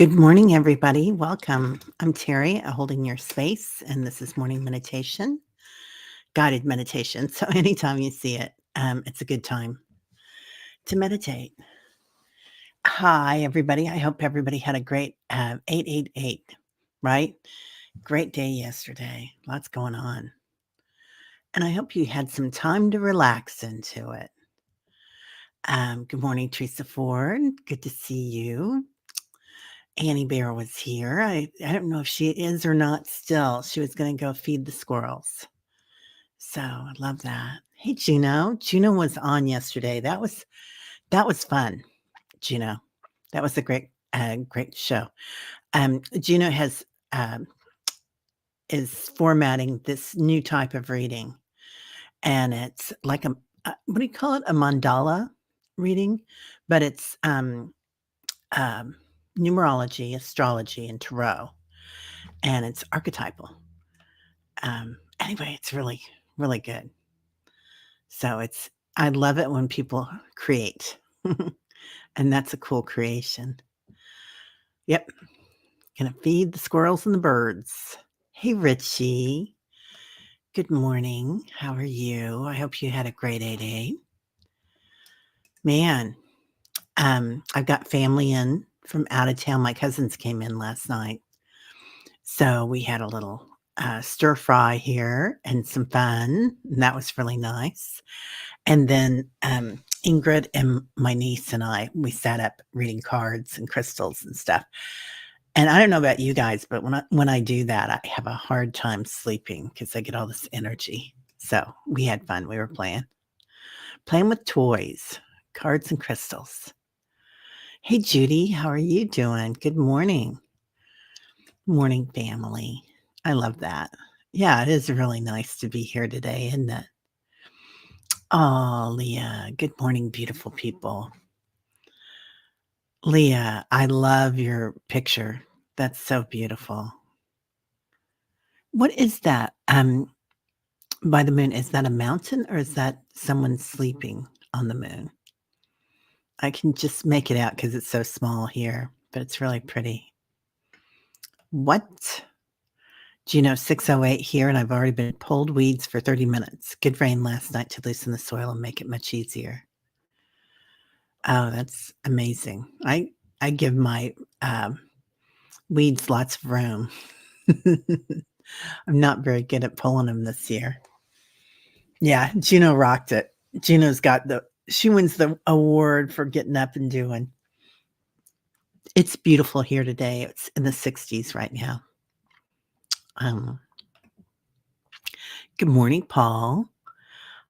Good morning, everybody. Welcome. I'm Terry, holding your space, and this is morning meditation, guided meditation. So, anytime you see it, it's a good time to meditate. Hi, everybody. I hope everybody had a great 888, right? Great day yesterday. Lots going on. And I hope you had some time to relax into it. Good morning, Teresa Ford. Good to see you. Annie Bear was here. I don't know if she is or not still. She was going to go feed the squirrels. So I love that. Hey, Juno. Juno was on yesterday. That was fun, Juno. That was a great show. Juno is formatting this new type of reading, and it's like what do you call it? A mandala reading, but it's numerology, astrology, and tarot, and it's archetypal. Anyway, it's really, really good. So I love it when people create, and that's a cool creation. Yep. Gonna feed the squirrels and the birds. Hey, Richie. Good morning. How are you? I hope you had a great day. Man, I've got family in from out of town. My cousins came in last night. So we had a little stir fry here and some fun. And that was really nice. And then Ingrid and my niece and I, we sat up reading cards and crystals and stuff. And I don't know about you guys, but when I do that, I have a hard time sleeping because I get all this energy. So we had fun. We were playing with toys, cards and crystals. Hey, Judy, how are you doing? Good morning. Morning, family. I love that. Yeah, it is really nice to be here today, isn't it? Oh, Leah. Good morning, beautiful people. Leah, I love your picture. That's so beautiful. What is that? By the moon, is that a mountain or is that someone sleeping on the moon? I can just make it out because it's so small here, but it's really pretty. What? Gino 608 here, and I've already been pulled weeds for 30 minutes. Good rain last night to loosen the soil and make it much easier. Oh, that's amazing. I give my weeds lots of room. I'm not very good at pulling them this year. Yeah, Juno rocked it. Juno's got she wins the award for getting up and doing. It's beautiful here today. It's in the 60s right now. Good morning, Paul.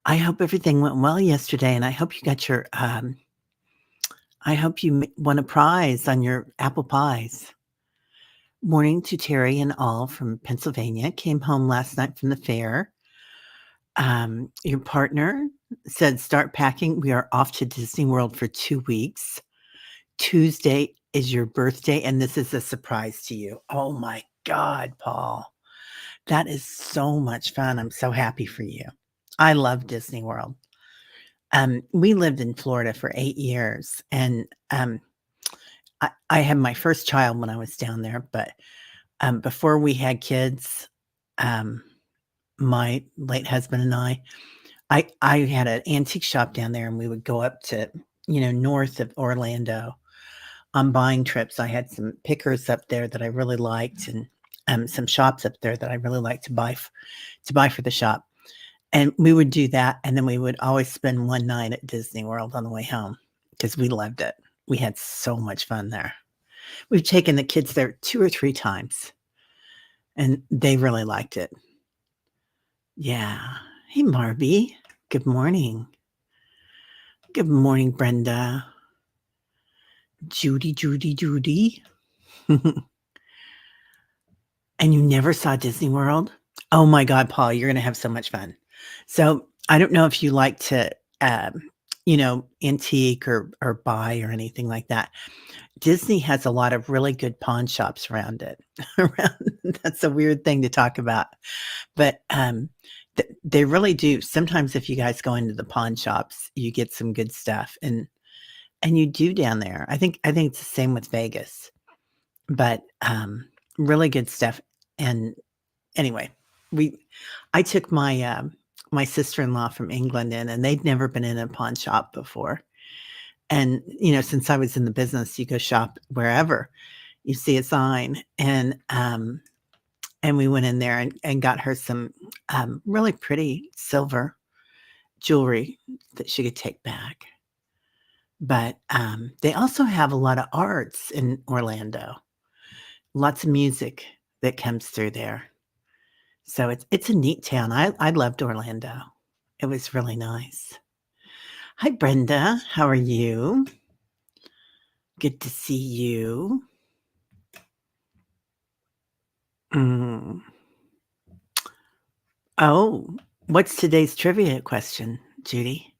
I hope everything went well yesterday, and I hope you got your I hope you won a prize on your apple pies. Morning to Terry and all from Pennsylvania. Came home last night from the fair. Your partner said, start packing. We are off to Disney World for 2 weeks. Tuesday is your birthday, and this is a surprise to you. Oh my God, Paul. That is so much fun. I'm so happy for you. I love Disney World. We lived in Florida for 8 years, and I had my first child when I was down there, but before we had kids, my late husband and I had an antique shop down there, and we would go up to, north of Orlando on buying trips. I had some pickers up there that I really liked, and some shops up there that I really liked to buy for the shop. And we would do that, and then we would always spend one night at Disney World on the way home because we loved it. We had so much fun there. We've taken the kids there 2 or 3 times, and they really liked it. Yeah. Hey, Marby. Good morning. Good morning, Brenda. Judy. And you never saw Disney World? Oh my God, Paul, you're going to have so much fun. So I don't know if you like to, antique or buy or anything like that. Disney has a lot of really good pawn shops around it. That's a weird thing to talk about, but they really do. Sometimes if you guys go into the pawn shops, you get some good stuff, and you do down there. I think it's the same with Vegas. but, really good stuff, and anyway, we I took my sister-in-law from England in, and they'd never been in a pawn shop before, and, since I was in the business, you go shop wherever you see a sign, and we went in there and got her some, really pretty silver jewelry that she could take back. But, they also have a lot of arts in Orlando, lots of music that comes through there. So it's a neat town. I loved Orlando. It was really nice. Hi, Brenda. How are you? Good to see you. Mm. Oh, what's today's trivia question, Judy?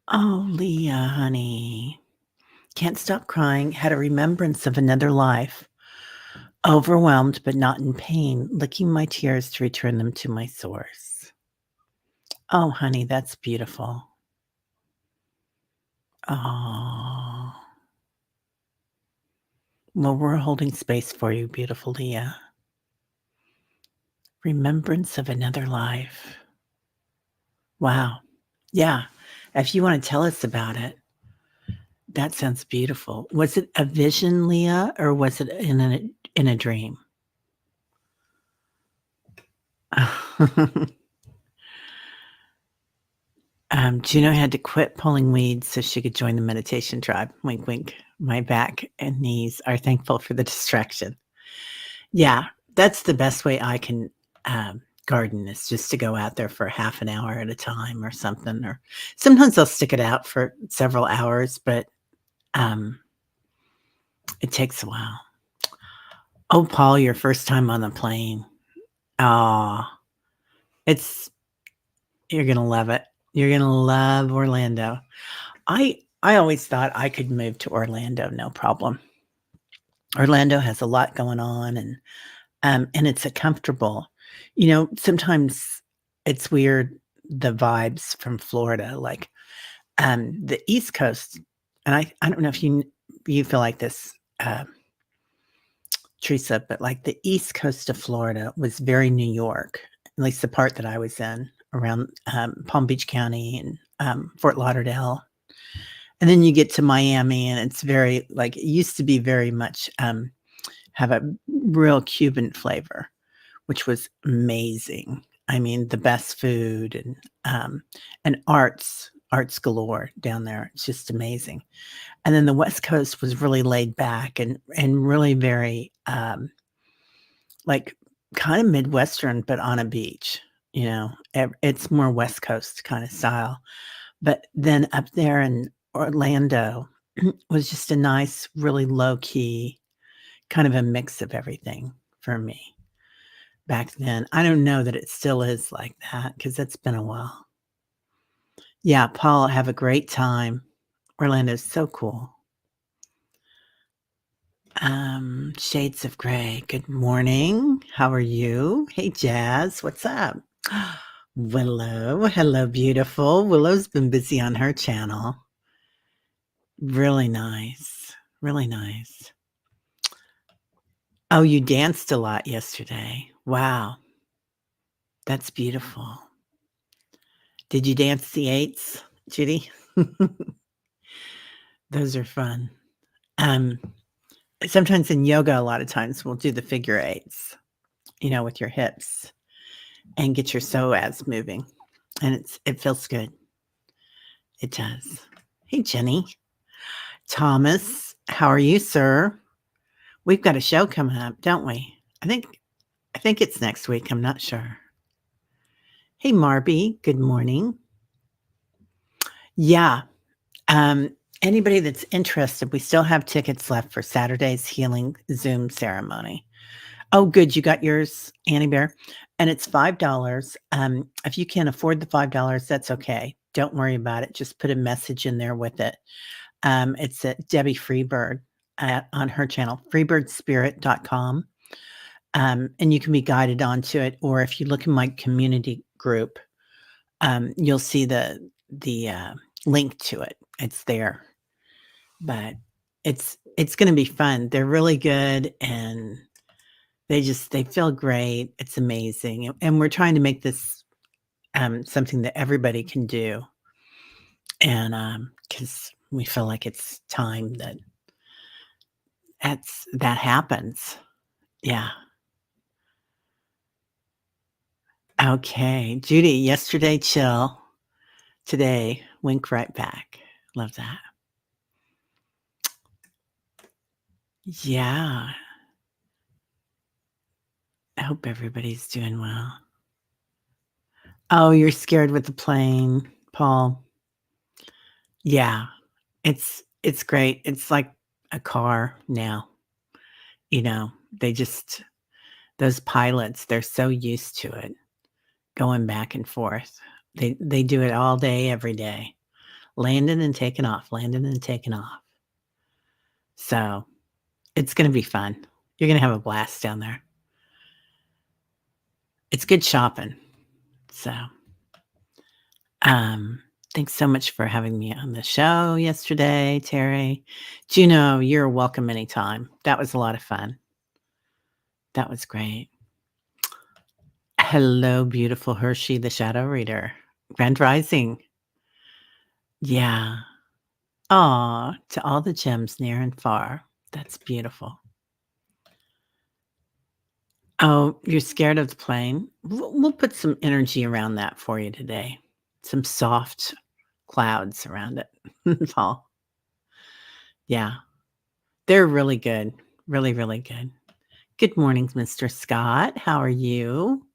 Oh, Leah, honey. Can't stop crying. Had a remembrance of another life. Overwhelmed but not in pain, licking my tears to return them to my source. Oh, honey, that's beautiful. Oh. Well, we're holding space for you, beautiful Leah. Remembrance of another life. Wow. Yeah. If you want to tell us about it, that sounds beautiful. Was it a vision, Leah, or was it in a dream? Juno had to quit pulling weeds so she could join the meditation tribe. Wink, wink. My back and knees are thankful for the distraction. Yeah, that's the best way I can garden is just to go out there for half an hour at a time or something. Or sometimes I'll stick it out for several hours, but um, it takes a while. Oh, Paul, your first time on the plane. Oh, it's you're gonna love it. You're gonna love Orlando. I always thought I could move to Orlando, no problem. Orlando has a lot going on and it's a comfortable. Sometimes it's weird the vibes from Florida, like the East Coast, and I don't know if you feel like this, Teresa, but like the East Coast of Florida was very New York, at least the part that I was in around Palm Beach County and Fort Lauderdale. And then you get to Miami, and it's very like it used to be very much have a real Cuban flavor, which was amazing. I mean, the best food and arts galore down there. It's just amazing. And then the West Coast was really laid back and really very like kind of Midwestern, but on a beach. It's more West Coast kind of style. But then up there in Orlando was just a nice, really low key, kind of a mix of everything for me back then. I don't know that it still is like that because it's been a while. Yeah, Paul, have a great time. Orlando's so cool. Shades of Gray, good morning. How are you? Hey, Jazz, what's up? Willow, hello, beautiful. Willow's been busy on her channel. Really nice. Really nice. Oh, you danced a lot yesterday. Wow. That's beautiful. Did you dance the eights, Judy? Those are fun. Um, Sometimes in yoga, a lot of times we'll do the figure eights, with your hips and get your psoas moving. And it feels good. It does. Hey, Jenny. Thomas, how are you, sir? We've got a show coming up, don't we? I think it's next week. I'm not sure. Hey, Marby. Good morning. Yeah. Anybody that's interested, we still have tickets left for Saturday's healing Zoom ceremony. Oh, good. You got yours, Annie Bear. And it's $5. If you can't afford the $5, that's okay. Don't worry about it. Just put a message in there with it. It's at Debbie Freebird on her channel, freebirdspirit.com. And you can be guided onto it. Or if you look in my community group, you'll see the link to it. It's there. But It's gonna be fun. They're really good, and they feel great. It's amazing, and we're trying to make this, something that everybody can do, and, because we feel like it's time that happens. Yeah. Okay. Judy, yesterday, chill. Today, wink right back. Love that. Yeah. I hope everybody's doing well. Oh, you're scared with the plane, Paul. Yeah. It's great. It's like a car now, they just those pilots, they're so used to it, going back and forth. They do it all day, every day, landing and taking off, landing and taking off. So, it's gonna be fun. You're gonna have a blast down there. It's good shopping. So, um, thanks so much for having me on the show yesterday, Terry. Juno, you're welcome anytime. That was a lot of fun. That was great. Hello, beautiful Hershey, the shadow reader. Grand Rising. Yeah. Aw, to all the gems near and far. That's beautiful. Oh, you're scared of the plane? We'll put some energy around that for you today. Some soft clouds around it. Paul. Yeah. They're really good. Really, really good. Good morning, Mr. Scott. How are you?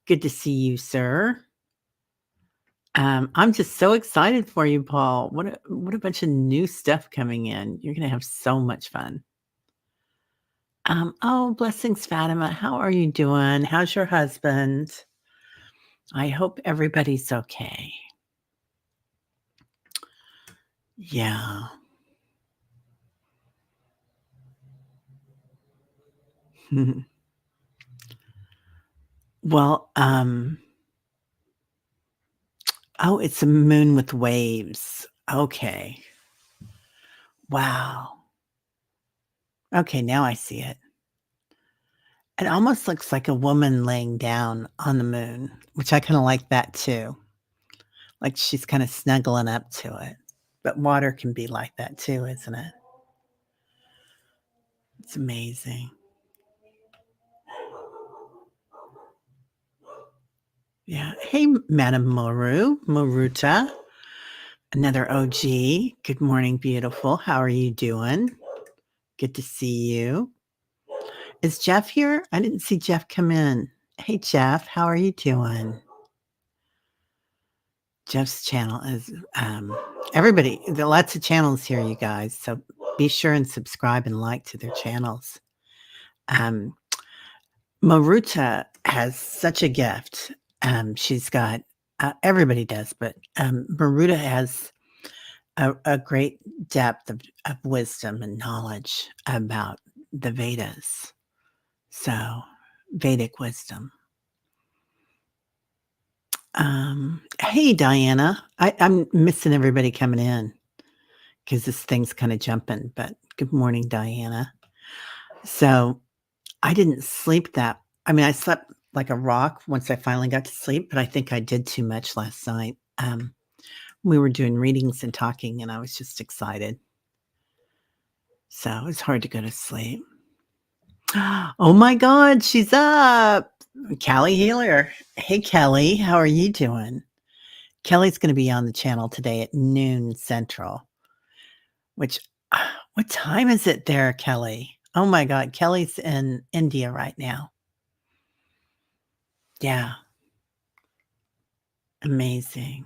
Good to see you, sir. I'm just so excited for you, Paul. What a bunch of new stuff coming in. You're gonna have so much fun. Oh, blessings, Fatima. How are you doing? How's your husband? I hope everybody's okay. Yeah. Well, oh, it's a moon with waves. Okay. Wow. Okay, now I see it. It almost looks like a woman laying down on the moon, which I kinda like that too. Like she's kinda snuggling up to it. But water can be like that too, isn't it? It's amazing. Yeah. Hey, Madam Moruta, another OG. Good morning, beautiful. How are you doing? Good to see you. Is Jeff here? I didn't see Jeff come in. Hey, Jeff, how are you doing? Jeff's channel is everybody. There are lots of channels here, you guys. So be sure and subscribe and like to their channels. Um, Maruta has such a gift. She's got everybody does, but Maruta has a great depth of wisdom and knowledge about the Vedas. So Vedic wisdom. Hey, Diana. I'm missing everybody coming in because this thing's kind of jumping, but good morning, Diana. So I didn't sleep I slept like a rock once I finally got to sleep, but I think I did too much last night. We were doing readings and talking, and I was just excited. So it's hard to go to sleep. Oh my God, she's up. Kelly Healer. Hey, Kelly, how are you doing? Kelly's going to be on the channel today at noon Central, which, what time is it there, Kelly? Oh my God, Kelly's in India right now. Yeah. Amazing.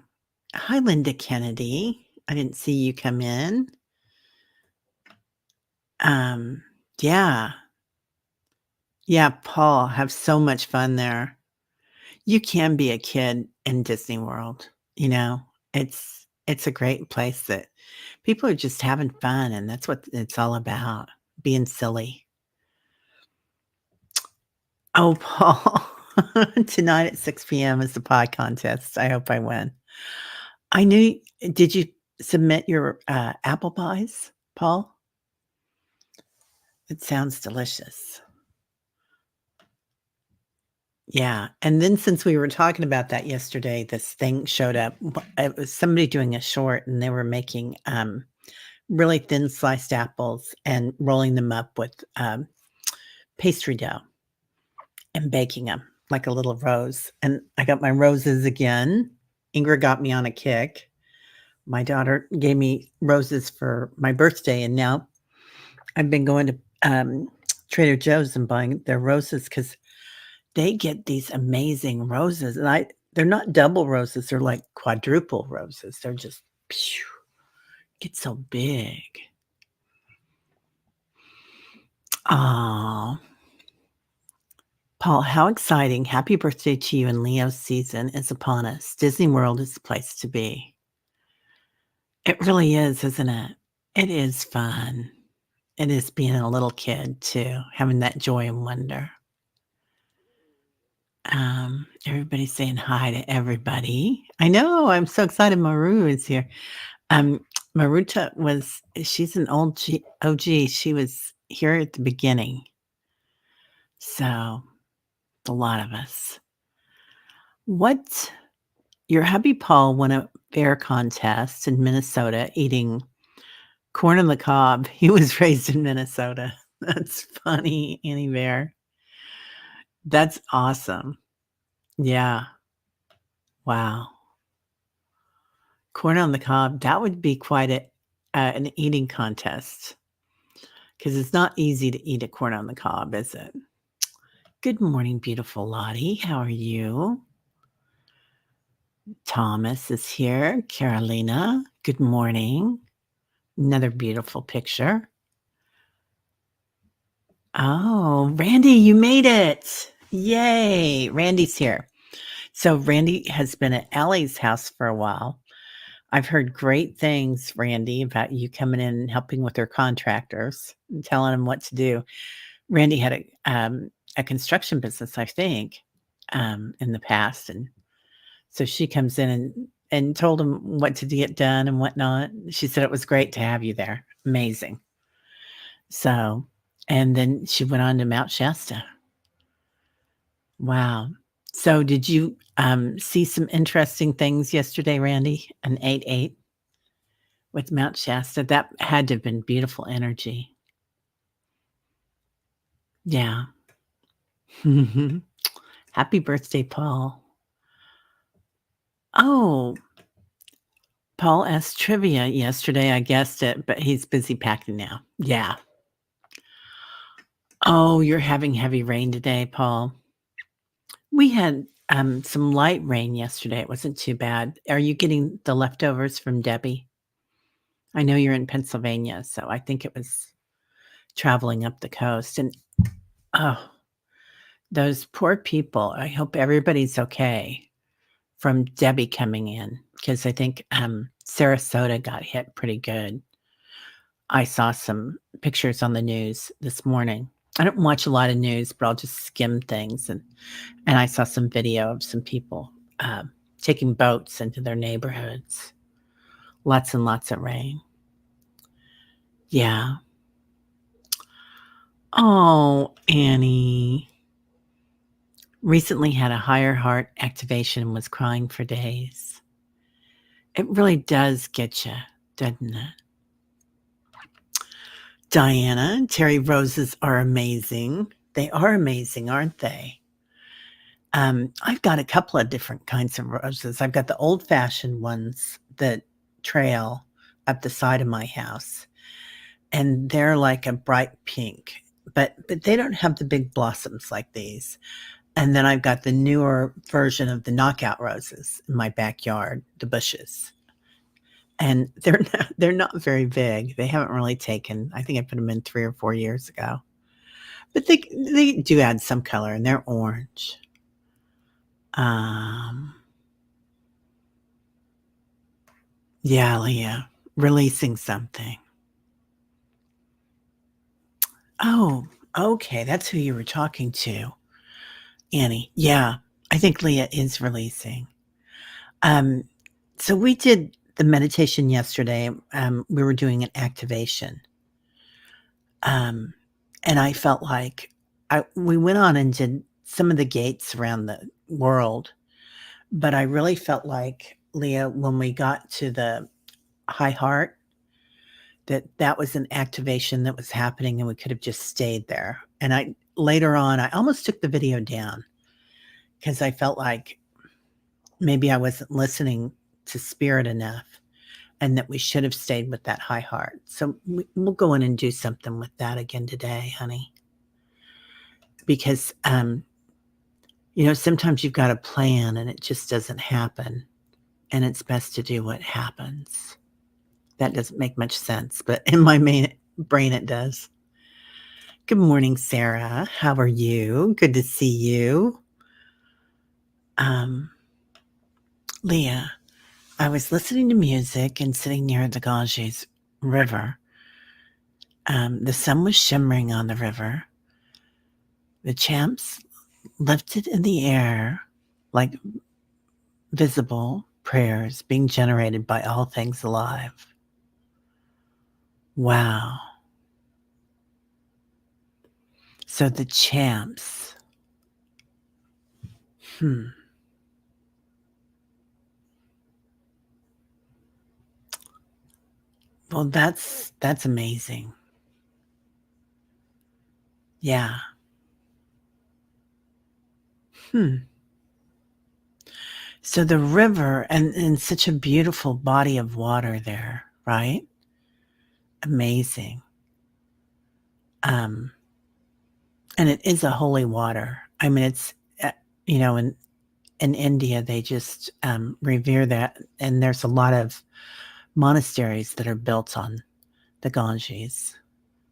Hi, Linda Kennedy. I didn't see you come in. Yeah. Yeah, Paul, have so much fun there. You can be a kid in Disney World, you know? It's a great place that people are just having fun, and that's what it's all about, being silly. Oh, Paul, tonight at 6 p.m. is the pie contest. I hope I win. I knew Did you submit your, apple pies, Paul? It sounds delicious. Yeah, and then since we were talking about that yesterday, this thing showed up. It was somebody doing a short, and they were making, really thin sliced apples and rolling them up with, pastry dough and baking them like a little rose, and I got my roses again. Ingrid got me on a kick. My daughter gave me roses for my birthday, and now I've been going to, Trader Joe's and buying their roses because they get these amazing roses, and they're not double roses, they're like quadruple roses. They're just phew, get so big. Oh, Paul, how exciting. Happy birthday to you, and Leo season is upon us. Disney World is the place to be. It really is, isn't it? It is fun. It is being a little kid too, having that joy and wonder. Everybody's saying hi to everybody. I know, I'm so excited Maru is here. Um, Maruta she's an old OG. She was here at the beginning. So, a lot of us. What your hubby Paul won a bear contest in Minnesota eating corn on the cob. He was raised in Minnesota. That's funny, Annie Bear. That's awesome. Yeah. Wow. Corn on the cob, that would be quite an eating contest because it's not easy to eat a corn on the cob, is it? Good morning, beautiful Lottie. How are you? Thomas is here. Carolina, good morning. Another beautiful picture. Oh, Randy, you made it. Yay. Randy's here. So Randy has been at Allie's house for a while. I've heard great things, Randy, about you coming in and helping with their contractors and telling them what to do. Randy had a construction business, I think, in the past, and so she comes in and told him what to get done and whatnot. She said it was great to have you there. Amazing. So, and then she went on to Mount Shasta. Wow. So did you see some interesting things yesterday, Randy? An 8-8 with Mount Shasta. That had to have been beautiful energy. Yeah. Happy birthday, Paul. Oh, Paul asked trivia yesterday. I guessed it, but he's busy packing now. Yeah. Oh, you're having heavy rain today, Paul. We had some light rain yesterday. It wasn't too bad. Are you getting the leftovers from Debbie? I know you're in Pennsylvania, so I think it was traveling up the coast. And oh, those poor people. I hope everybody's okay from Debbie coming in because I think Sarasota got hit pretty good. I saw some pictures on the news this morning. I don't watch a lot of news, but I'll just skim things, and I saw some video of some people taking boats into their neighborhoods. Lots and lots of rain. Yeah. Oh, Annie. Recently had a higher heart activation and was crying for days. It really does get you, doesn't it? Diana, Terry roses are amazing. They are amazing, aren't they? I've got a couple of different kinds of roses. I've got the old-fashioned ones that trail up the side of my house, and they're like a bright pink, but they don't have the big blossoms like these. And then I've got the newer version of the knockout roses in my backyard, the bushes. And they're not very big. They haven't really taken. I think I put them in 3 or 4 years ago. But they do add some color, and they're orange. Um, yeah, Leah, releasing something. Oh, okay, that's who you were talking to, Annie. Yeah, I think Leah is releasing. Um, so we did the meditation yesterday. We were doing an activation. Um, And I felt like we went on and did some of the gates around the world, but I really felt like, Leah, when we got to the High Heart, that was an activation that was happening and we could have just stayed there. And I later on, I almost took the video down because I felt like maybe I wasn't listening to spirit enough and that we should have stayed with that high heart. So we'll go in and do something with that again today, honey. Because, sometimes you've got a plan and it just doesn't happen. And it's best to do what happens. That doesn't make much sense, but in my main brain, it does. Good morning, Sarah. How are you? Good to see you. Leah, I was listening to music and sitting near the Ganges River. The sun was shimmering on the river. The champs lifted in the air like visible prayers being generated by all things alive. Wow. So the champs. Well, that's amazing. Yeah. So the river and such a beautiful body of water there, right? Amazing. And it is a holy water. I mean, it's, in India, they just revere that. And there's a lot of monasteries that are built on the Ganges,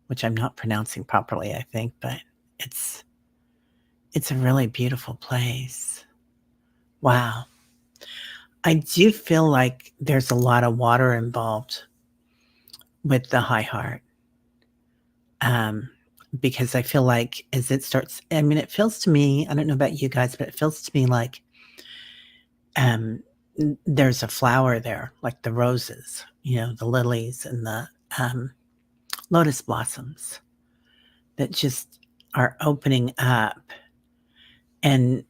which I'm not pronouncing properly, I think, but it's a really beautiful place. Wow. I do feel like there's a lot of water involved with the high heart. Because I feel like as it starts, I mean, it feels to me, I don't know about you guys, but it feels to me like there's a flower there, like the roses, the lilies and the lotus blossoms that just are opening up. And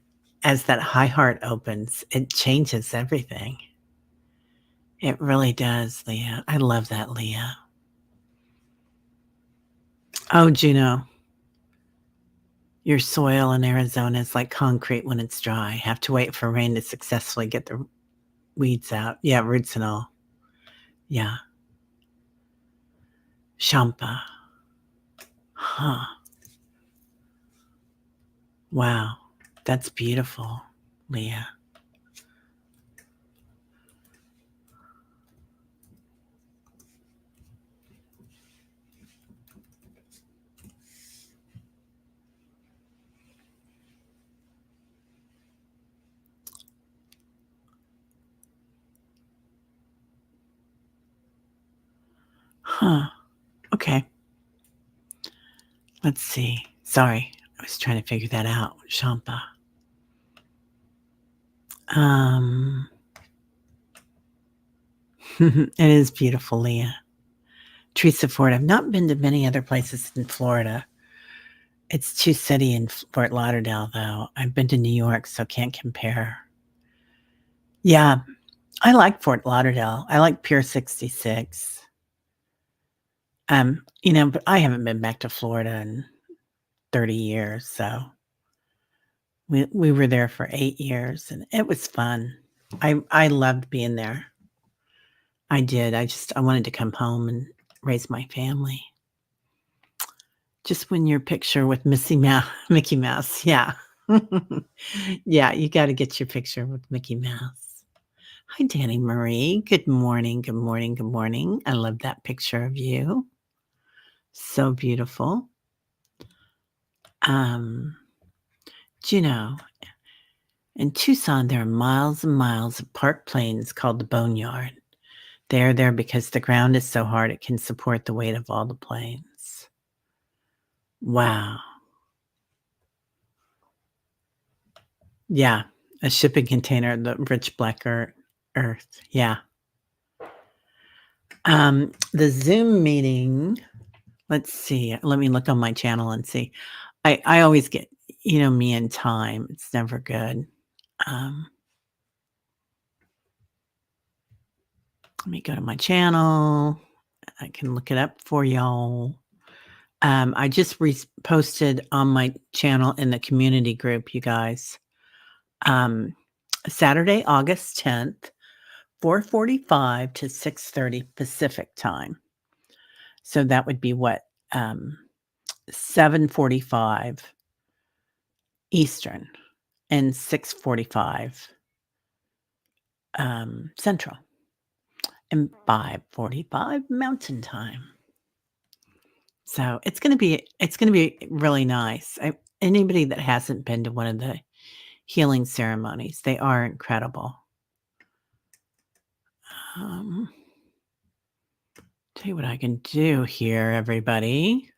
as that high heart opens, it changes everything. It really does, Leah. I love that, Leah. Oh, Juno, your soil in Arizona is like concrete when it's dry. Have to wait for rain to successfully get the weeds out. Yeah, roots and all. Yeah. Champa. Huh. Wow. That's beautiful, Leah. Huh. Okay. Let's see. Sorry. I was trying to figure that out. Champa. It is beautiful, Leah. Teresa Ford. I've not been to many other places in Florida. It's too city in Fort Lauderdale, though. I've been to New York, so can't compare. Yeah, I like Fort Lauderdale. I like Pier 66. But I haven't been back to Florida in 30 years, so we were there for 8 years, and it was fun. I loved being there. I did. I wanted to come home and raise my family. Just when your picture with Mickey Mouse, yeah. Yeah, you gotta get your picture with Mickey Mouse. Hi, Danny Marie. Good morning, good morning, good morning. I love that picture of you. So beautiful. Juno, in Tucson, there are miles and miles of park plains called the Boneyard. They are there because the ground is so hard it can support the weight of all the planes. Wow. Yeah, a shipping container, the rich black earth. Yeah. The Zoom meeting Let's see. Let me look on my channel and see. I always get, me in time. It's never good. Um, Let me go to my channel. I can look it up for y'all. I just posted on my channel in the community group, you guys. Um, Saturday, August 10th, 4:45 to 6:30 Pacific time. So that would be what? 7:45 Eastern and 6:45 Central and 5:45 Mountain Time. So it's gonna be really nice. Anybody that hasn't been to one of the healing ceremonies, they are incredible. Um, Tell you what I can do here, everybody,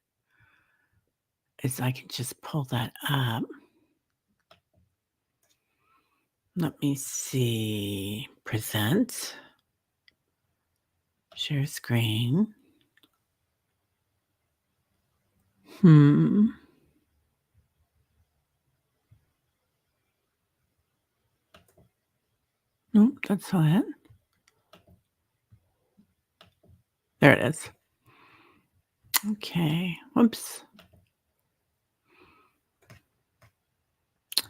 is I can just pull that up. Let me see. Present. Share screen. Hmm. Nope, that's not it. There it is. Okay. Whoops.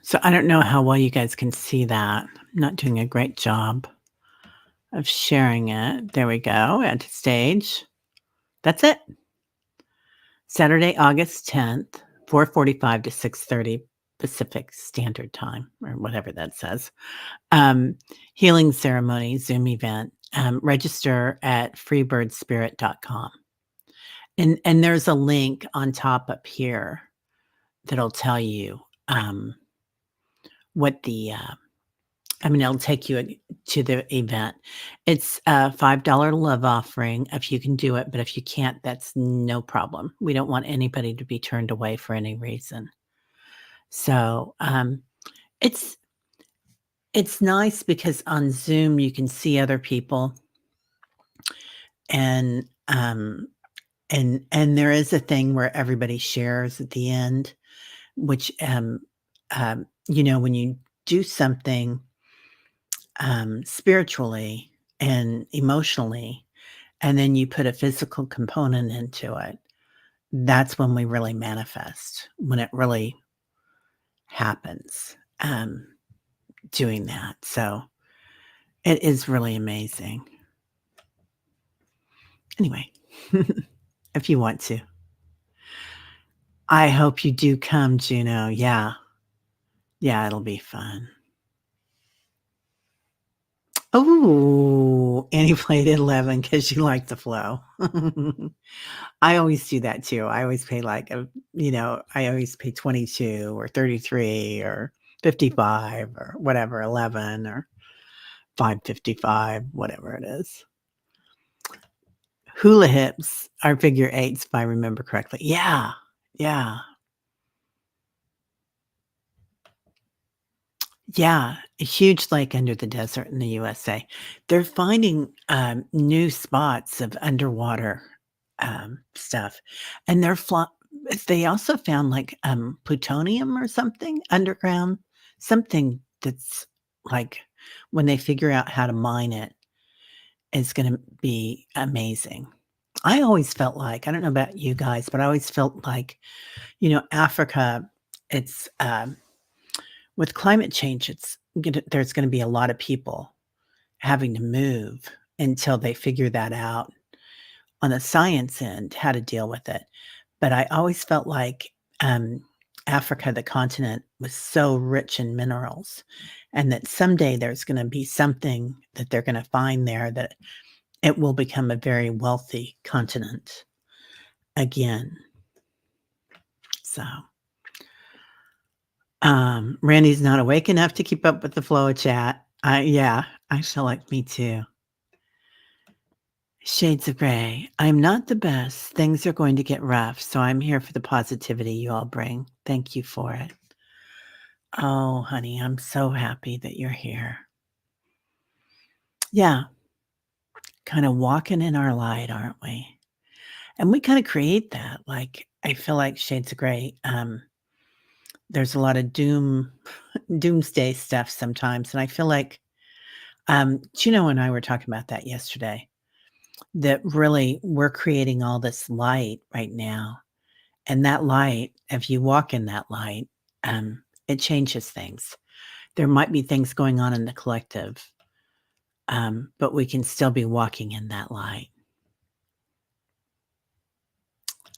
So I don't know how well you guys can see that. I'm not doing a great job of sharing it. There we go. Add to stage. That's it. Saturday, August 10th, 4:45 to 6:30 Pacific Standard Time, or whatever that says. Healing ceremony Zoom event. Register at freebirdspirit.com. And there's a link on top up here that'll tell you what it'll take you to the event. It's a $5 love offering if you can do it, but if you can't, that's no problem. We don't want anybody to be turned away for any reason. So it's it's nice because on Zoom you can see other people, and and there is a thing where everybody shares at the end, which when you do something spiritually and emotionally, and then you put a physical component into it, that's when we really manifest, when it really happens, doing that. So it is really amazing. Anyway, if you want to. I hope you do come, Juno. Yeah. Yeah, it'll be fun. Oh, Annie played 11 because you like the flow. I always do that too. I always pay I always pay 22 or 33 or 55 or whatever, 11 or 555, whatever it is. Hula hips are figure eights, if I remember correctly. Yeah. Yeah. Yeah, a huge lake under the desert in the USA. They're finding, new spots of underwater, stuff, and they also found, like, plutonium or something underground, something that's, like, when they figure out how to mine it, is gonna be amazing. I always felt like I don't know about you guys, but I always felt like, Africa, it's, with climate change, there's gonna be a lot of people having to move until they figure that out on the science end, how to deal with it. But I always felt like, Africa, the continent, was so rich in minerals, and that someday there's gonna be something that they're gonna find there that it will become a very wealthy continent again. So, Randy's not awake enough to keep up with the flow of chat. Yeah, I feel like me too. Shades of gray. I'm not the best. Things are going to get rough, so I'm here for the positivity you all bring. Thank you for it. Oh, honey, I'm so happy that you're here. Yeah, kind of walking in our light, aren't we? And we kinda create that, like, I feel like Shades of Grey, there's a lot of doomsday stuff sometimes, and I feel like, Juno and I were talking about that yesterday, that really we're creating all this light right now, and that light, if you walk in that light, it changes things. There might be things going on in the collective, but we can still be walking in that light,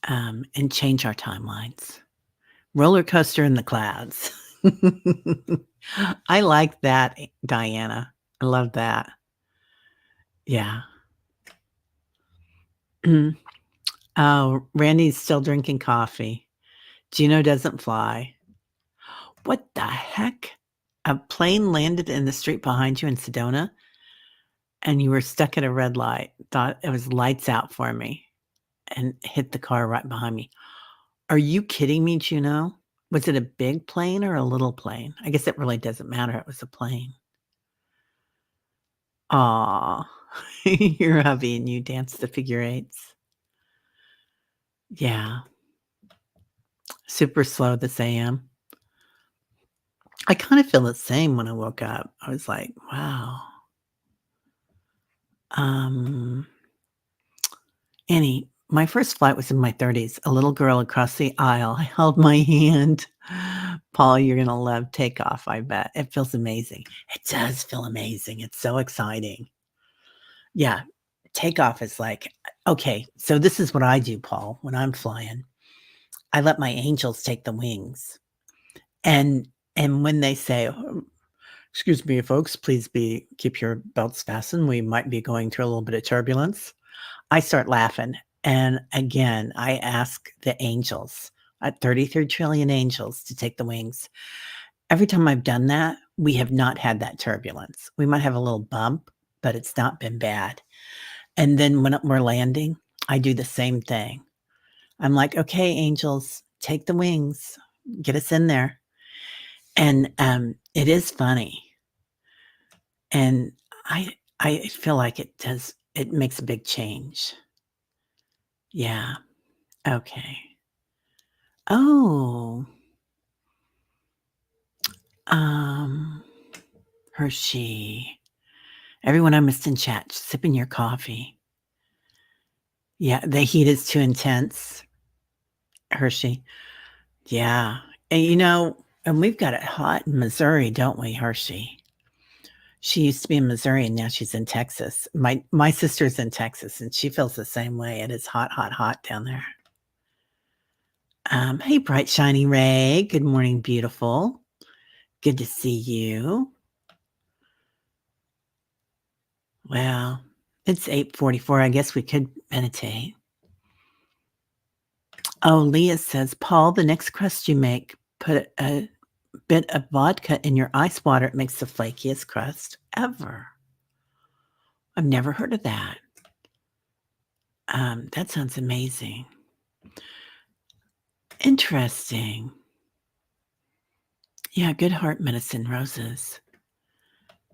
and change our timelines. Roller coaster in the clouds. I like that, Diana. I love that. Yeah. Oh, Randy's still drinking coffee. Gino doesn't fly. What the heck? A plane landed in the street behind you in Sedona, and you were stuck at a red light. Thought it was lights out for me and hit the car right behind me. Are you kidding me, Juno? Was it a big plane or a little plane? I guess it really doesn't matter. It was a plane. Aw, your hubby and you dance the figure eights. Yeah, super slow this AM. I kinda feel the same when I woke up. I was like, "Wow." Um, Annie, my first flight was in my 30s. A little girl across the aisle held my hand. Paul, you're gonna love takeoff, I bet. It feels amazing. It does feel amazing. It's so exciting. Yeah, takeoff is like, okay, so this is what I do, Paul, when I'm flying. I let my angels take the wings. And when they say, "Excuse me, folks, please keep your belts fastened. We might be going through a little bit of turbulence." I start laughing. And again, I ask the angels, 33 trillion angels to take the wings. Every time I've done that, we have not had that turbulence. We might have a little bump, but it's not been bad. And then when we're landing, I do the same thing. I'm like, "Okay, angels, take the wings. Get us in there." And, it is funny. And I feel like it makes a big change. Yeah. Okay. Oh, um, Hershey. Everyone I missed in chat, sipping your coffee. Yeah, the heat is too intense, Hershey. Yeah. And we've got it hot in Missouri, don't we, Hershey? She used to be in Missouri, and now she's in Texas. My sister's in Texas, and she feels the same way. It is hot, hot, hot down there. Hey, bright, shiny Ray. Good morning, beautiful. Good to see you. Well, it's 8:44. I guess we could meditate. Oh, Leah says, Paul, the next crust you make, put a bit of vodka in your ice water. It makes the flakiest crust ever. I've never heard of that. That sounds amazing. Interesting. Yeah, good heart medicine, roses.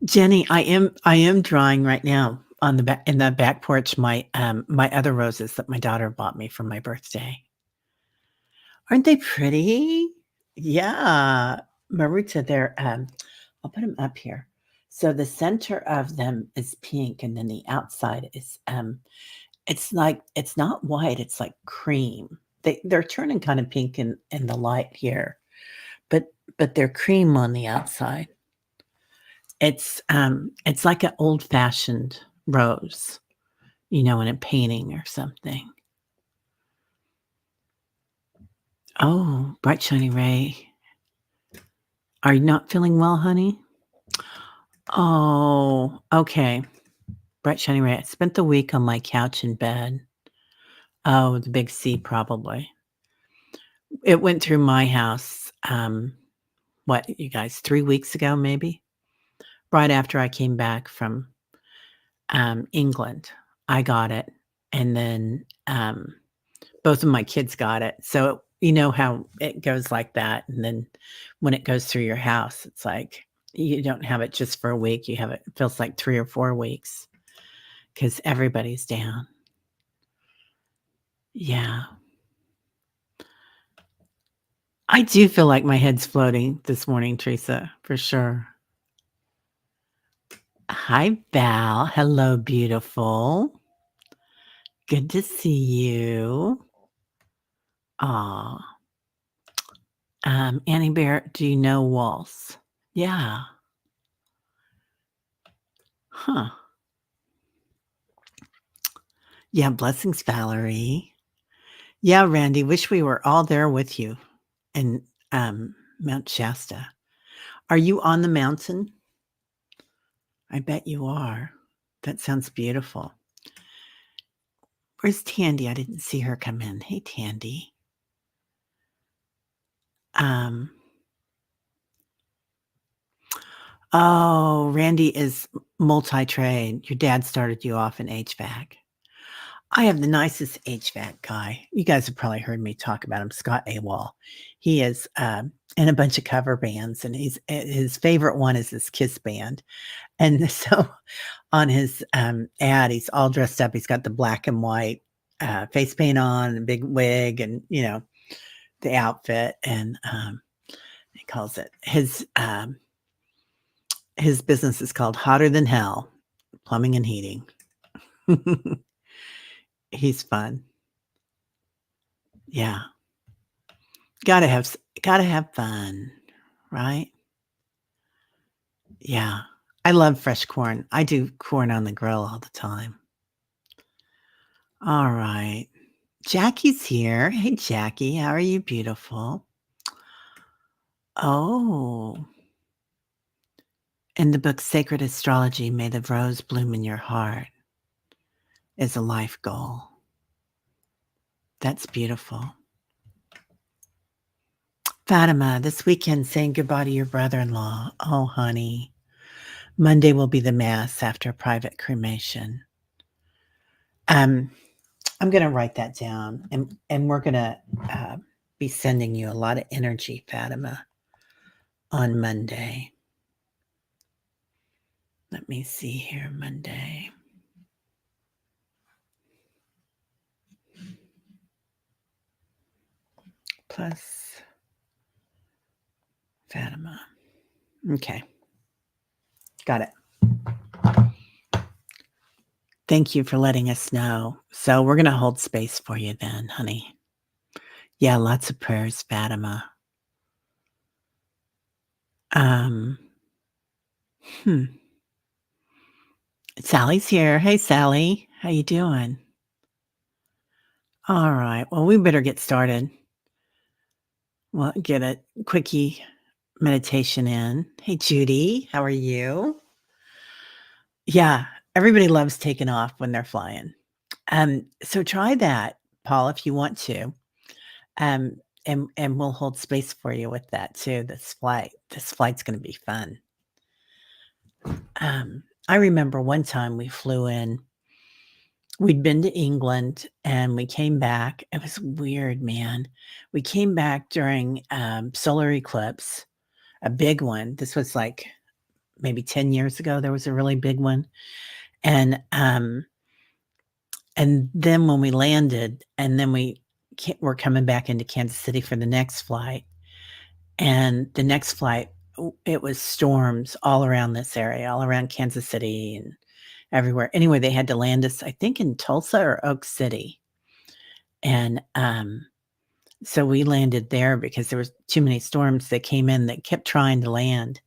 Jenny, I am drawing right now on in the back porch my other roses that my daughter bought me for my birthday. Aren't they pretty? Yeah. Maritza, I'll put them up here. So the center of them is pink, and then the outside is it's not white, it's like cream. They're turning kind of pink in the light here, but they're cream on the outside. It's like an old-fashioned rose, in a painting or something. Oh, bright shiny Ray. Are you not feeling well, honey? Oh, okay. Bright shiny Ray. I spent the week on my couch in bed. Oh, the big C probably. It went through my house, what, you guys, 3 weeks ago, maybe? Right after I came back from, England. I got it, and then, both of my kids got it. So, you know how it goes like that, and then when it goes through your house, it's like you don't have it just for a week, you have it feels like 3 or 4 weeks because everybody's down. Yeah. I do feel like my head's floating this morning, Teresa, for sure. Hi, Val. Hello, beautiful. Good to see you. Aw. Annie Bear, do you know Waltz? Yeah. Huh. Yeah, blessings, Valerie. Yeah, Randy, wish we were all there with you in Mount Shasta. Are you on the mountain? I bet you are. That sounds beautiful. Where's Tandy? I didn't see her come in. Hey, Tandy. Um, oh, Randy is multi-trade. Your dad started you off in HVAC. I have the nicest HVAC guy. You guys have probably heard me talk about him, Scott Awol. He is in a bunch of cover bands, and his favorite one is this Kiss band. And so on his ad, he's all dressed up. He's got the black and white face paint on, and a big wig, and the outfit. And he calls it his business is called Hotter Than Hell Plumbing and Heating. He's fun. Yeah. Gotta have fun, right? Yeah. I love fresh corn. I do corn on the grill all the time. All right. Jackie's here. Hey, Jackie. How are you, beautiful? Oh. In the book Sacred Astrology, May the Rose Bloom in Your Heart is a life goal. That's beautiful. Fatima, this weekend saying goodbye to your brother-in-law. Oh, honey. Monday will be the mass after a private cremation. I'm going to write that down, and we're going to be sending you a lot of energy, Fatima, on Monday. Let me see here, Monday. Plus Fatima. Okay. Got it. Thank you for letting us know. So we're going to hold space for you then, honey. Yeah, lots of prayers, Fatima. Sally's here. Hey, Sally. How you doing? All right. Well, we better get started. Well, get a quickie meditation in. Hey, Judy. How are you? Yeah, everybody loves taking off when they're flying. So try that, Paul, if you want to. And we'll hold space for you with that too. This flight's going to be fun. I remember one time we flew in. We'd been to England and we came back. It was weird, man. We came back during solar eclipse, a big one. This was like maybe 10 years ago. There was a really big one, and then when we landed, and then we're coming back into Kansas City for the next flight. And the next flight, it was storms all around this area, all around Kansas City and everywhere. Anyway, they had to land us, I think, in Tulsa or Oak City. And so we landed there because there was too many storms that came in that kept trying to land.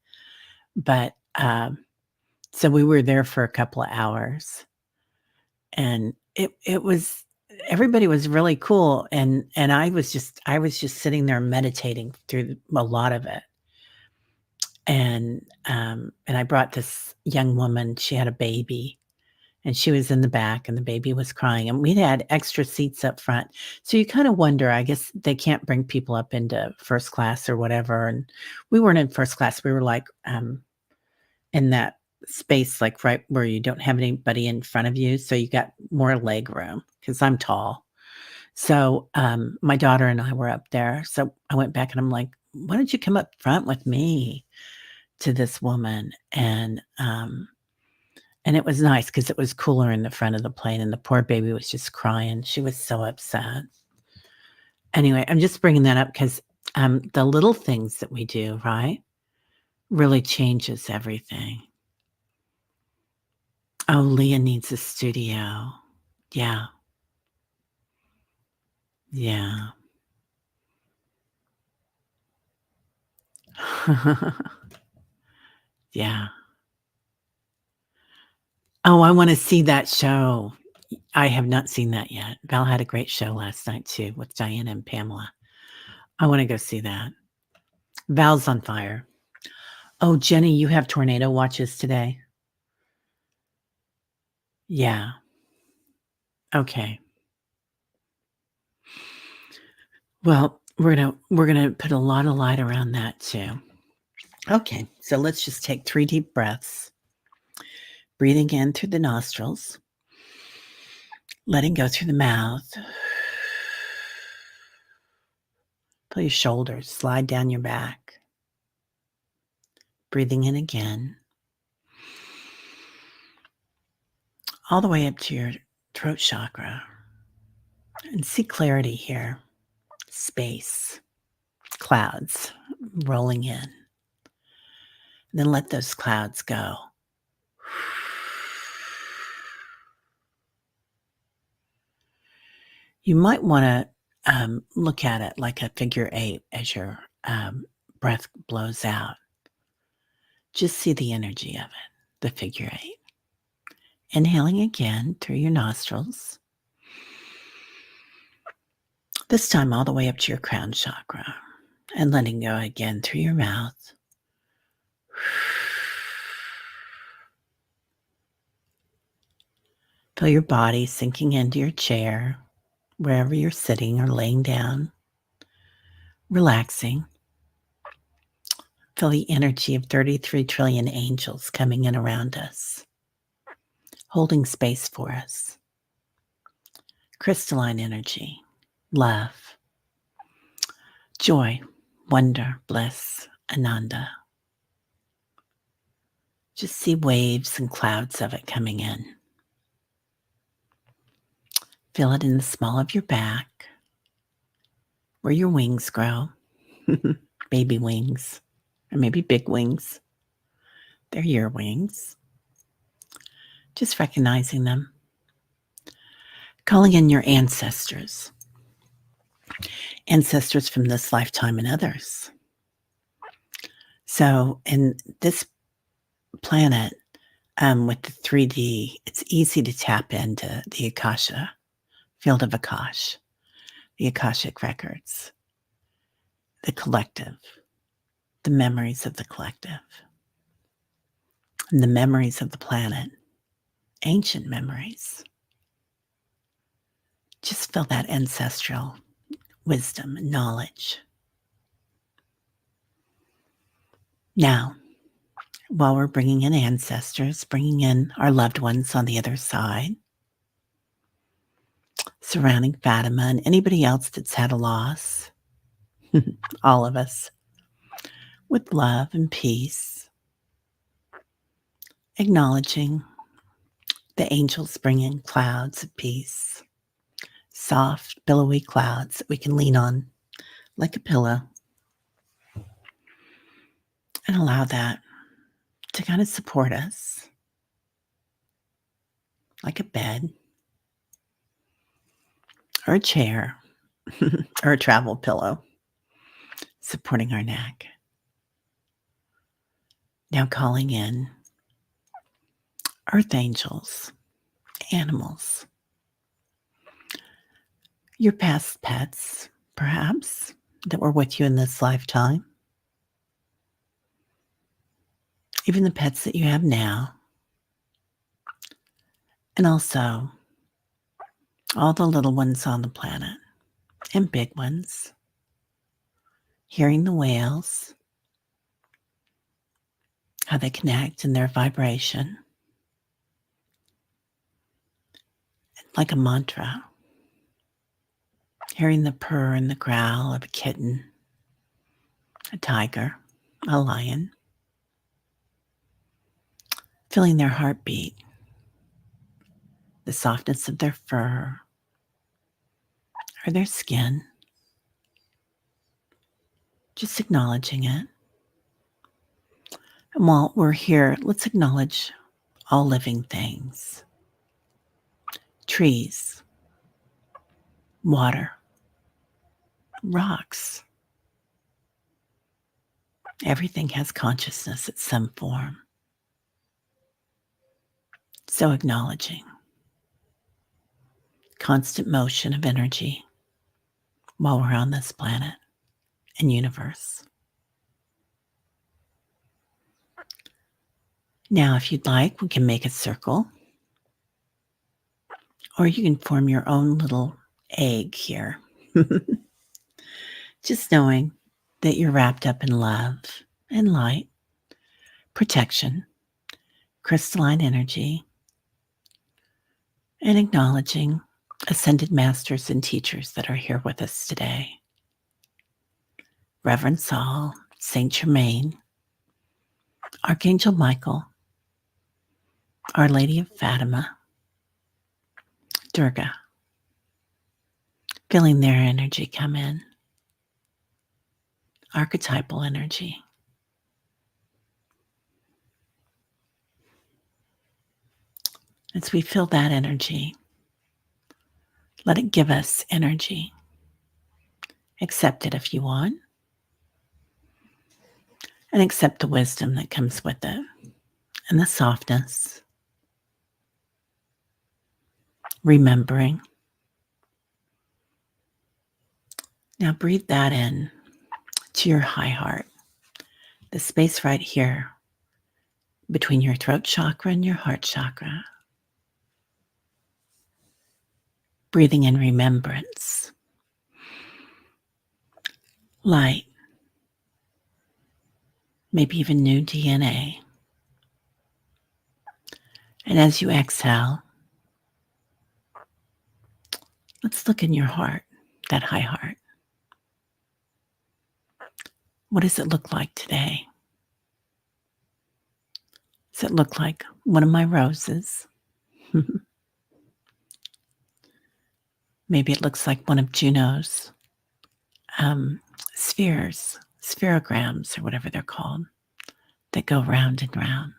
But so we were there for a couple of hours. And it was everybody was really cool, and I was just sitting there meditating through a lot of it. And I brought this young woman. She had a baby, and she was in the back, and the baby was crying, and we'd had extra seats up front. So you kind of wonder, I guess they can't bring people up into first class or whatever. And we weren't in first class. We were like in that space, like right where you don't have anybody in front of you. So you got more leg room because I'm tall. So my daughter and I were up there. So I went back and I'm like, why don't you come up front with me to this woman? And And it was nice because it was cooler in the front of the plane, and the poor baby was just crying. She was so upset. Anyway, I'm just bringing that up 'cause, the little things that we do, right, really changes everything. Oh, Leah needs a studio. Yeah, yeah. Yeah. Oh, I wanna see that show. I have not seen that yet. Val had a great show last night too with Diana and Pamela. I wanna go see that. Val's on fire. Oh, Jenny, you have tornado watches today? Yeah. Okay. Well, we're gonna put a lot of light around that too. Okay, so let's just take 3 deep breaths. Breathing in through the nostrils, letting go through the mouth. Feel your shoulders slide down your back. Breathing in again. All the way up to your throat chakra. And see clarity here. Space. Clouds rolling in. And then let those clouds go. You might want to look at it like a figure 8 as your breath blows out. Just see the energy of it, the figure 8. Inhaling again through your nostrils. This time all the way up to your crown chakra. And letting go again through your mouth. Feel your body sinking into your chair, wherever you're sitting or laying down. Relaxing. Feel the energy of 33 trillion angels coming in around us, holding space for us. Crystalline energy, love, joy, wonder, bliss, ananda. Just see waves and clouds of it coming in. Feel it in the small of your back, where your wings grow. Baby wings, or maybe big wings. They're your wings. Just recognizing them. Calling in your ancestors. Ancestors from this lifetime and others. So in this planet, with the 3D, it's easy to tap into the Akasha, field of Akash, the Akashic records, the collective, the memories of the collective, and the memories of the planet, ancient memories. Just feel that ancestral wisdom and knowledge. Now, while we're bringing in ancestors, bringing in our loved ones on the other side, surrounding Fatima and anybody else that's had a loss, all of us, with love and peace, acknowledging the angels bringing clouds of peace, soft, billowy clouds that we can lean on like a pillow, and allow that to kind of support us like a bed or a chair or a travel pillow supporting our neck. Now calling in earth angels, animals, your past pets, perhaps, that were with you in this lifetime, even the pets that you have now, and also all the little ones on the planet and big ones, hearing the whales, how they connect in their vibration, like a mantra, hearing the purr and the growl of a kitten, a tiger, a lion, feeling their heartbeat the softness of their fur or their skin. Just acknowledging it. And while we're here, let's acknowledge all living things. Trees, water, rocks. Everything has consciousness in some form. So acknowledging constant motion of energy while we're on this planet and universe. Now, if you'd like, we can make a circle, or you can form your own little egg here. Just knowing that you're wrapped up in love and light, protection, crystalline energy, and acknowledging ascended masters and teachers that are here with us today. Reverend Saul, Saint Germain, Archangel Michael, Our Lady of Fatima, Durga, feeling their energy come in. Archetypal energy. As we feel that energy, let it give us energy. Accept it if you want, and accept the wisdom that comes with it and the softness. Remembering. Now breathe that in to your high heart, the space right here between your throat chakra and your heart chakra. Breathing in remembrance, light, maybe even new DNA. And as you exhale, let's look in your heart, that high heart. What does it look like today? Does it look like one of my roses? Maybe it looks like one of Juno's spheres, spherograms, or whatever they're called, that go round and round.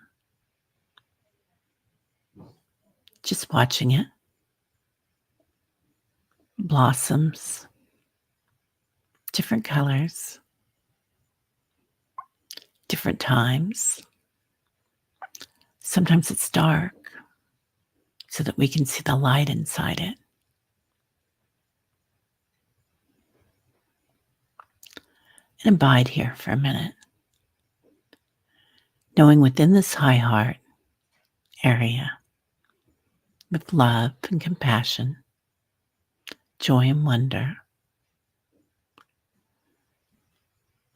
Just watching it. Blossoms, different colors, different times. Sometimes it's dark so that we can see the light inside it. And abide here for a minute, knowing within this high heart area, with love and compassion, joy and wonder,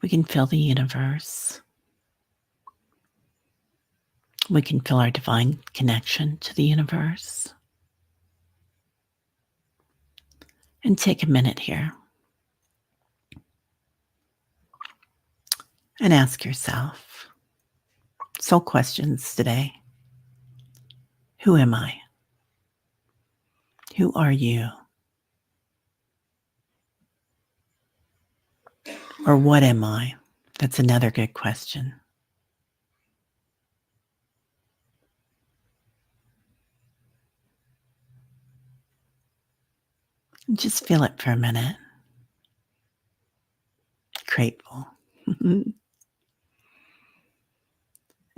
we can feel the universe. We can feel our divine connection to the universe. And take a minute here and ask yourself soul questions today. Who am I? Who are you? Or what am I? That's another good question. Just feel it for a minute. Grateful.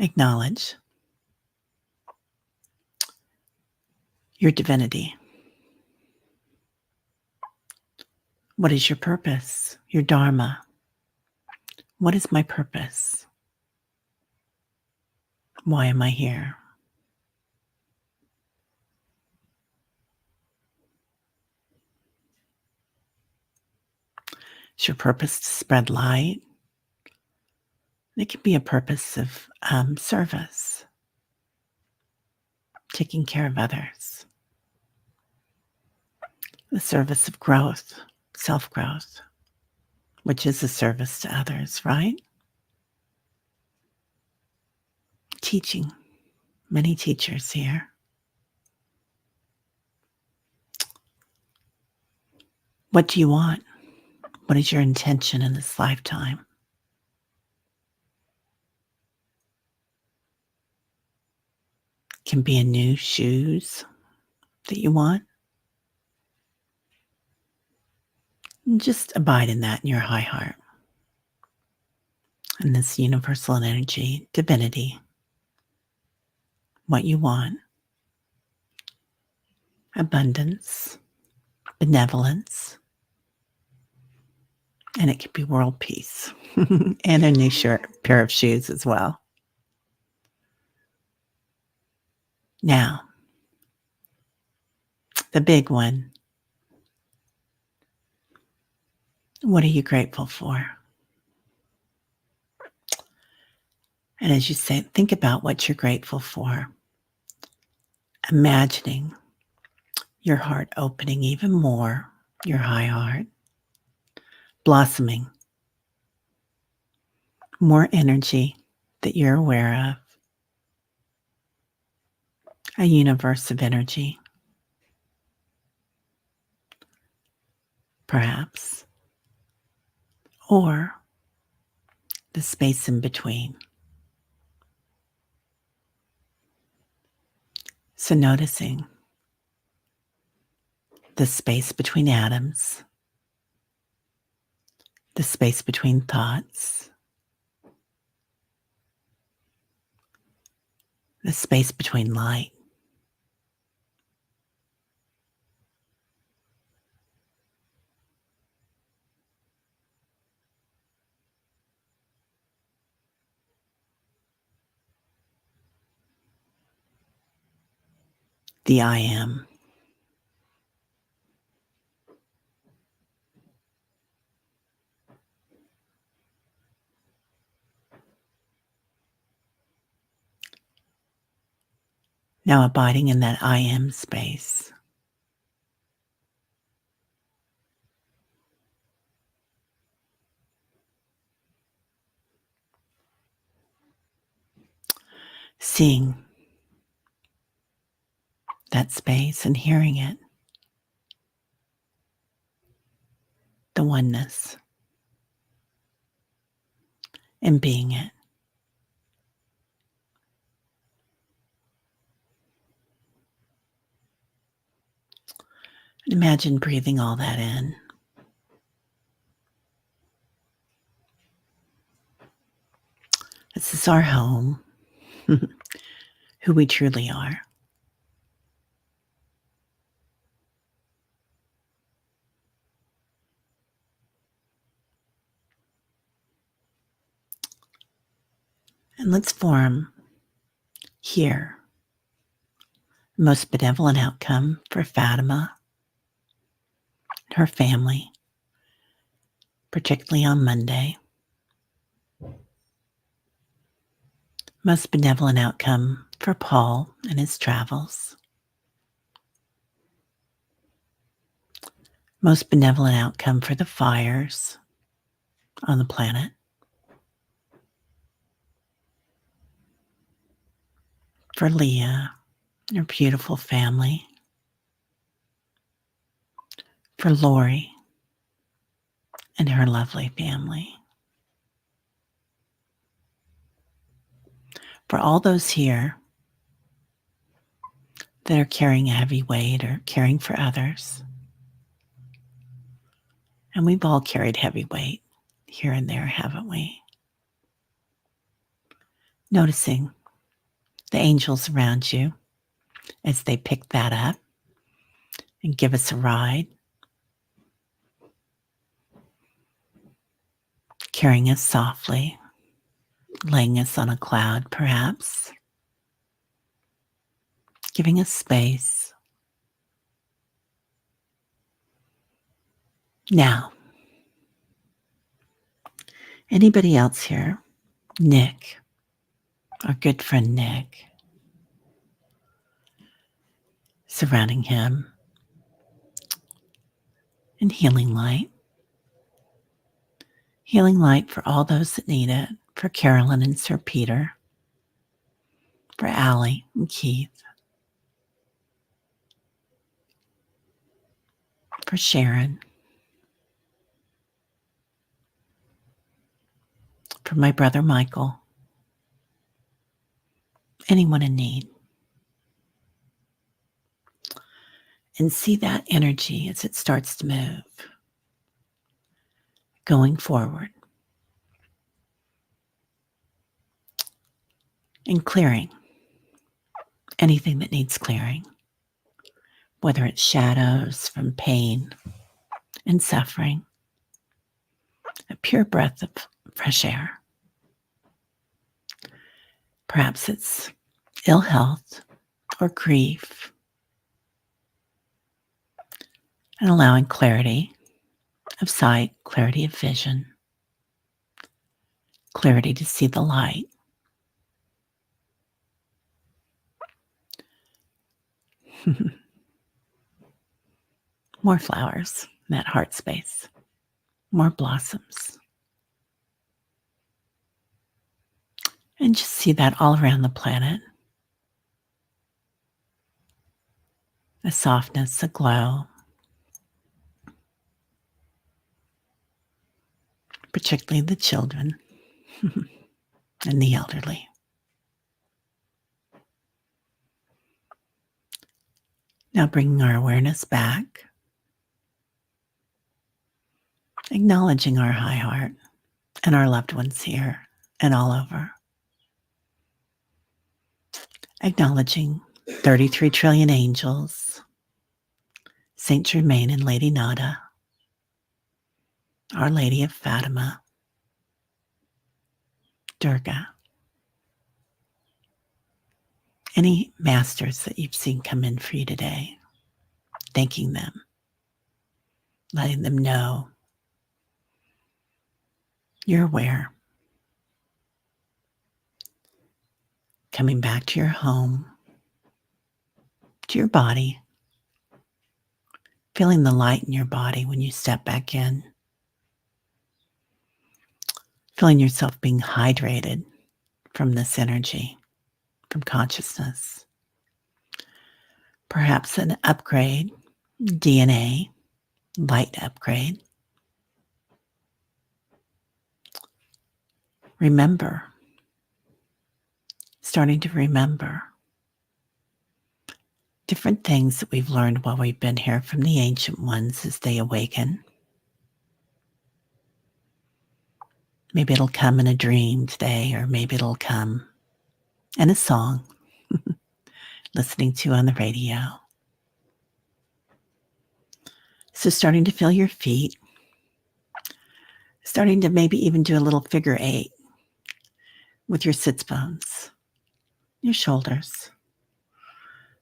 Acknowledge your divinity. What is your purpose? Your dharma. What is my purpose? Why am I here? Is your purpose to spread light? It can be a purpose of service, taking care of others, the service of growth, self-growth, which is a service to others, right? Teaching, many teachers here. What do you want? What is your intention in this lifetime? Can be a new shoes that you want. And just abide in that in your high heart. And this universal energy, divinity, what you want, abundance, benevolence, and it could be world peace and a new pair of shoes as well. Now, the big one. What are you grateful for? And as you say, think about what you're grateful for. Imagining your heart opening even more, your high heart, blossoming, more energy that you're aware of, a universe of energy, perhaps, or the space in between. So noticing the space between atoms, the space between thoughts, the space between light. The I am. Now abiding in that I am space. Seeing that space and hearing it, the oneness, and being it. Imagine breathing all that in. This is our home, who we truly are. And let's form here the most benevolent outcome for Fatima and her family, particularly on Monday. Most benevolent outcome for Paul and his travels. Most benevolent outcome for the fires on the planet. For Leah and her beautiful family. For Lori and her lovely family. For all those here that are carrying a heavy weight or caring for others. And we've all carried heavy weight here and there, haven't we? Noticing the angels around you as they pick that up and give us a ride, carrying us softly, laying us on a cloud perhaps, giving us space. Now, anybody else here? Nick, our good friend Nick, surrounding him in healing light. Healing light for all those that need it, for Carolyn and Sir Peter, for Allie and Keith, for Sharon, for my brother Michael, anyone in need. And see that energy as it starts to move, going forward and clearing anything that needs clearing, whether it's shadows from pain and suffering, a pure breath of fresh air. Perhaps it's ill health or grief, and allowing clarity of sight, clarity of vision, clarity to see the light. More flowers in that heart space, more blossoms. And just see that all around the planet. A softness, a glow, particularly the children and the elderly. Now bringing our awareness back, acknowledging our high heart and our loved ones here and all over. Acknowledging 33 trillion angels, Saint Germain and Lady Nada, Our Lady of Fatima, Durga, any masters that you've seen come in for you today, thanking them, letting them know you're aware. Coming back to your home, to your body, feeling the light in your body when you step back in, feeling yourself being hydrated from this energy, from consciousness. Perhaps an upgrade, DNA, light upgrade. Remember, starting to remember different things that we've learned while we've been here from the ancient ones as they awaken. Maybe it'll come in a dream today, or maybe it'll come in a song, listening to on the radio. So starting to feel your feet, starting to maybe even do a little figure 8 with your sits bones, your shoulders.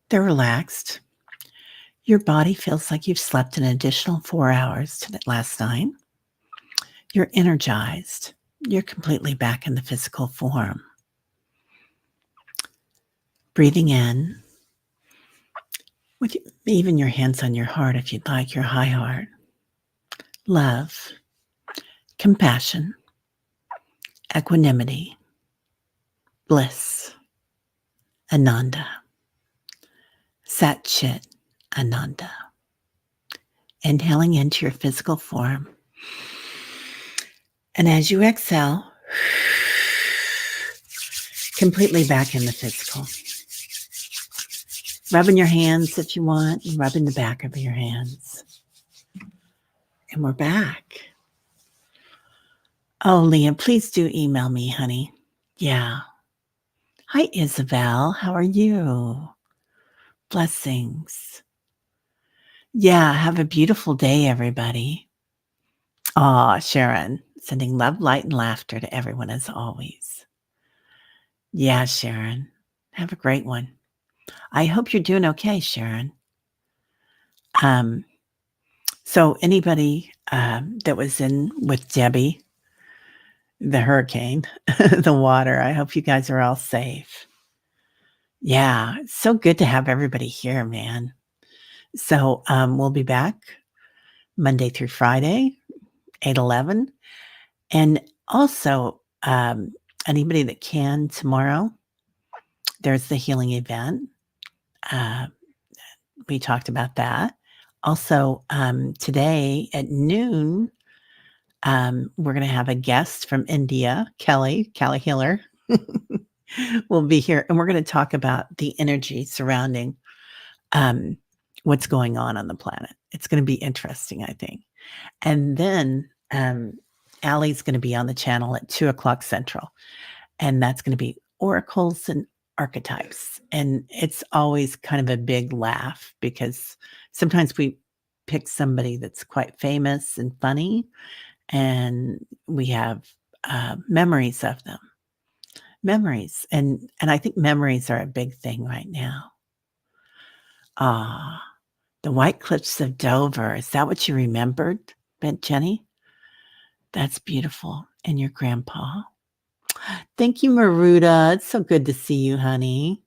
They're relaxed. Your body feels like you've slept an additional 4 hours to last night. You're energized. You're completely back in the physical form. Breathing in, with even your hands on your heart if you'd like, your high heart. Love, compassion, equanimity, bliss, Ananda, Sat Chit Ananda. Inhaling into your physical form. And as you exhale, completely back in the physical. Rubbing your hands if you want, and rubbing the back of your hands. And we're back. Oh, Leah, please do email me, honey. Yeah. Hi, Isabel. How are you? Blessings. Yeah, have a beautiful day, everybody. Aw, Sharon, sending love, light, and laughter to everyone as always. Yeah, Sharon, have a great one. I hope you're doing okay, Sharon. So anybody that was in with Debbie, the hurricane, the water, I hope you guys are all safe. Yeah, it's so good to have everybody here, man. So we'll be back Monday through Friday, 8-11. And also, anybody that can tomorrow, there's the healing event. We talked about that. Also, today at noon, We're going to have a guest from India, Kelly Hiller, will be here, and we're going to talk about the energy surrounding um, what's going on the planet. It's going to be interesting, I think. And then Allie's going to be on the channel at 2 o'clock Central, and that's going to be oracles and archetypes. And it's always kind of a big laugh because sometimes we pick somebody that's quite famous and funny, and we have memories of them. Memories, and I think memories are a big thing right now. Ah, the White Cliffs of Dover. Is that what you remembered, Jenny? That's beautiful. And your grandpa. Thank you, Maruda. It's so good to see you, honey.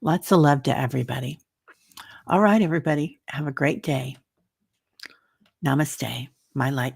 Lots of love to everybody. All right, everybody. Have a great day. Namaste. My light.